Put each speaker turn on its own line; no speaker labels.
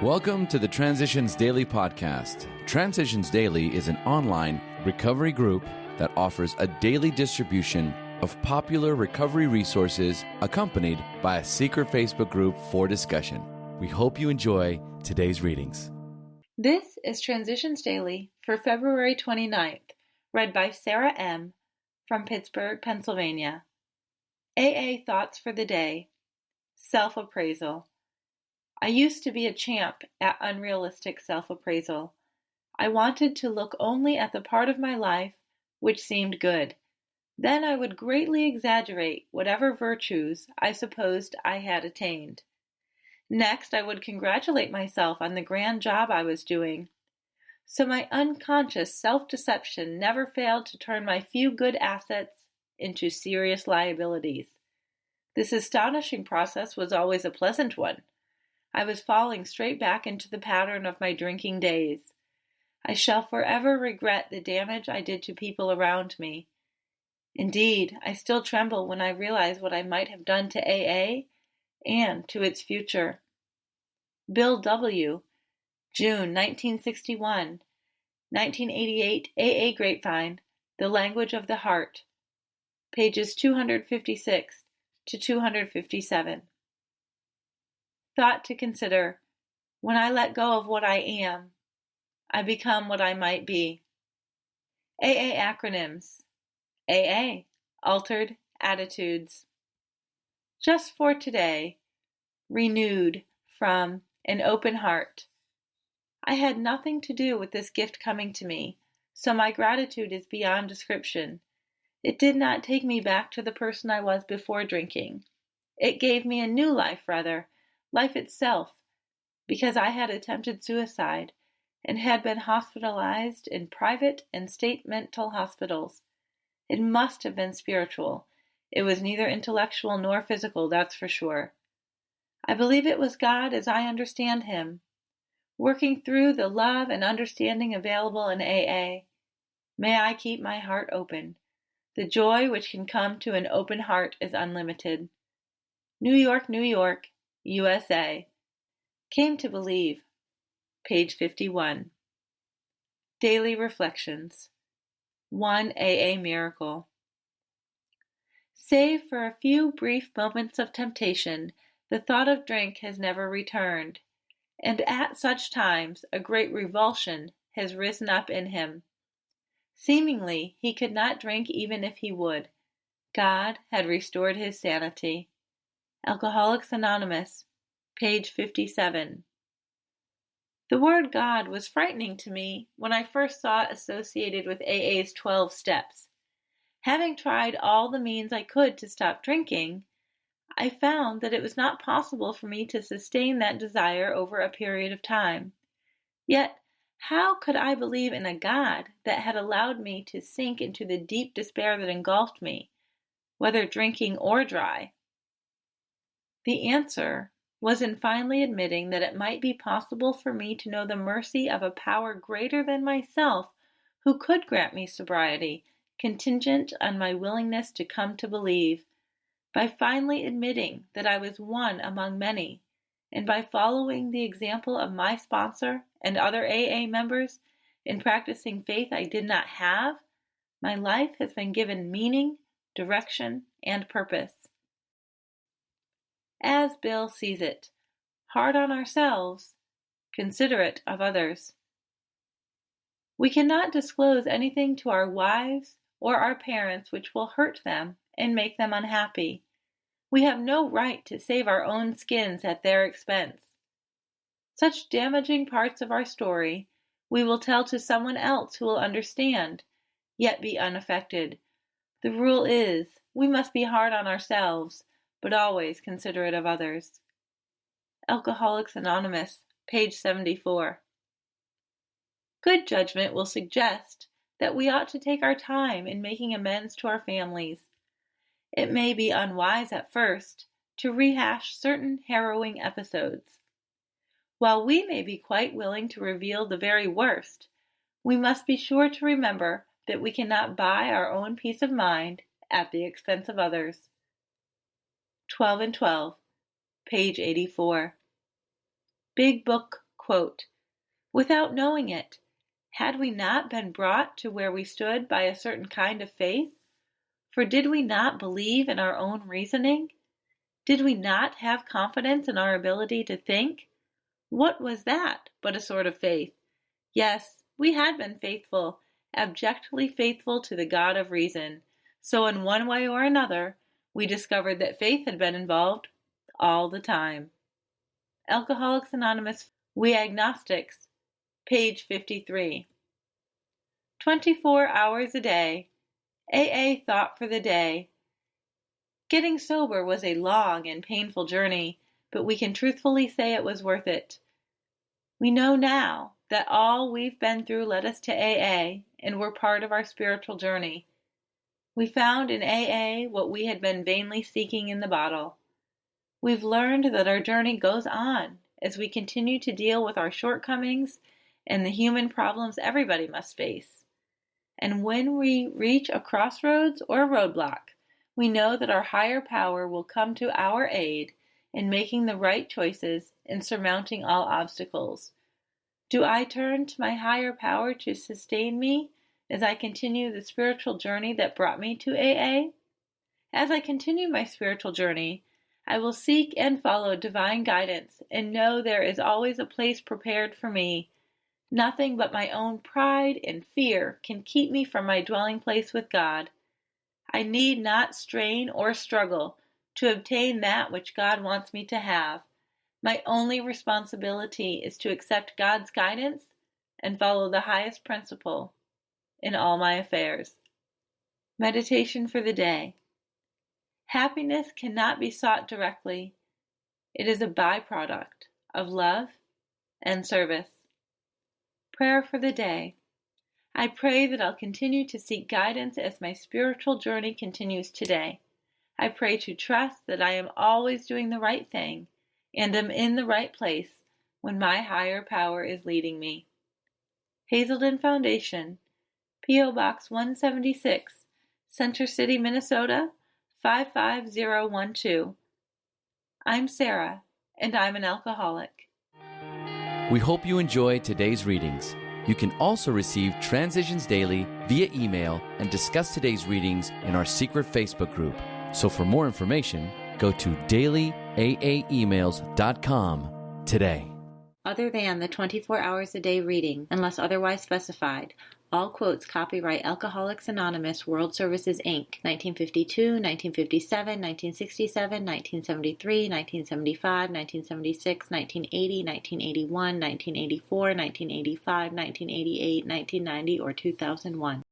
Welcome to the Transitions Daily podcast. Transitions Daily is an online recovery group that offers a daily distribution of popular recovery resources accompanied by a secret Facebook group for discussion. We hope you enjoy today's readings.
This is Transitions Daily for February 29th, read by Sarah M. from Pittsburgh, Pennsylvania. AA Thoughts for the Day. Self-appraisal. I used to be a champ at unrealistic self-appraisal. I wanted to look only at the part of my life which seemed good. Then I would greatly exaggerate whatever virtues I supposed I had attained. Next, I would congratulate myself on the grand job I was doing. So my unconscious self-deception never failed to turn my few good assets into serious liabilities. This astonishing process was always a pleasant one. I was falling straight back into the pattern of my drinking days. I shall forever regret the damage I did to people around me. Indeed, I still tremble when I realize what I might have done to AA and to its future. Bill W., June 1961, 1988 AA Grapevine, The Language of the Heart, pages 256 to 257. Thought to consider: when I let go of what I am, I become what I might be. AA acronyms. AA, Altered Attitudes. Just for today, renewed from an open heart. I had nothing to do with this gift coming to me, so my gratitude is beyond description. It did not take me back to the person I was before drinking. It gave me a new life, rather, life itself, because I had attempted suicide and had been hospitalized in private and state mental hospitals. It must have been spiritual. It was neither intellectual nor physical, that's for sure. I believe it was God as I understand Him, working through the love and understanding available in AA. May I keep my heart open. The joy which can come to an open heart is unlimited. New York, New York, USA. Came to believe. Page 51. Daily Reflections. One AA Miracle. Save for a few brief moments of temptation, the thought of drink has never returned, and at such times a great revulsion has risen up in him. Seemingly he could not drink even if he would. God had restored his sanity. Alcoholics Anonymous, page 57. The word God was frightening to me when I first saw it associated with AA's 12 steps. Having tried all the means I could to stop drinking, I found that it was not possible for me to sustain that desire over a period of time. Yet, how could I believe in a God that had allowed me to sink into the deep despair that engulfed me, whether drinking or dry? The answer was in finally admitting that it might be possible for me to know the mercy of a power greater than myself who could grant me sobriety, contingent on my willingness to come to believe. By finally admitting that I was one among many, and by following the example of my sponsor and other AA members in practicing faith I did not have, my life has been given meaning, direction, and purpose. As Bill sees it, hard on ourselves, considerate of others. We cannot disclose anything to our wives or our parents which will hurt them and make them unhappy. We have no right to save our own skins at their expense. Such damaging parts of our story we will tell to someone else who will understand, yet be unaffected. The rule is, we must be hard on ourselves, but always considerate of others. Alcoholics Anonymous, page 74. Good judgment will suggest that we ought to take our time in making amends to our families. It may be unwise at first to rehash certain harrowing episodes. While we may be quite willing to reveal the very worst, we must be sure to remember that we cannot buy our own peace of mind at the expense of others. 12 and 12, page 84. Big Book Quote, "Without knowing it, had we not been brought to where we stood by a certain kind of faith? For did we not believe in our own reasoning? Did we not have confidence in our ability to think? What was that but a sort of faith? Yes, we had been faithful, abjectly faithful to the God of reason. So in one way or another, we discovered that faith had been involved all the time." Alcoholics Anonymous, We Agnostics, page 53. 24 hours a day. AA thought for the day. Getting sober was a long and painful journey, but we can truthfully say it was worth it. We know now that all we've been through led us to AA and were part of our spiritual journey. We found in AA what we had been vainly seeking in the bottle. We've learned that our journey goes on as we continue to deal with our shortcomings and the human problems everybody must face. And when we reach a crossroads or a roadblock, we know that our higher power will come to our aid in making the right choices and surmounting all obstacles. Do I turn to my higher power to sustain me as I continue the spiritual journey that brought me to AA? As I continue my spiritual journey, I will seek and follow divine guidance and know there is always a place prepared for me. Nothing but my own pride and fear can keep me from my dwelling place with God. I need not strain or struggle to obtain that which God wants me to have. My only responsibility is to accept God's guidance and follow the highest principle in all my affairs. Meditation for the day. Happiness cannot be sought directly. It is a byproduct of love and service. Prayer for the day. I pray that I'll continue to seek guidance as my spiritual journey continues today. I pray to trust that I am always doing the right thing and am in the right place when my higher power is leading me. Hazelden Foundation, P.O. Box 176, Center City, Minnesota, 55012. I'm Sarah, and I'm an alcoholic.
We hope you enjoyed today's readings. You can also receive Transitions Daily via email and discuss today's readings in our secret Facebook group. So for more information, go to dailyaaemails.com today.
Other than the 24 hours a day reading, unless otherwise specified, all quotes copyright Alcoholics Anonymous World Services, Inc., 1952, 1957, 1967, 1973, 1975, 1976, 1980, 1981, 1984, 1985, 1988, 1990, or 2001.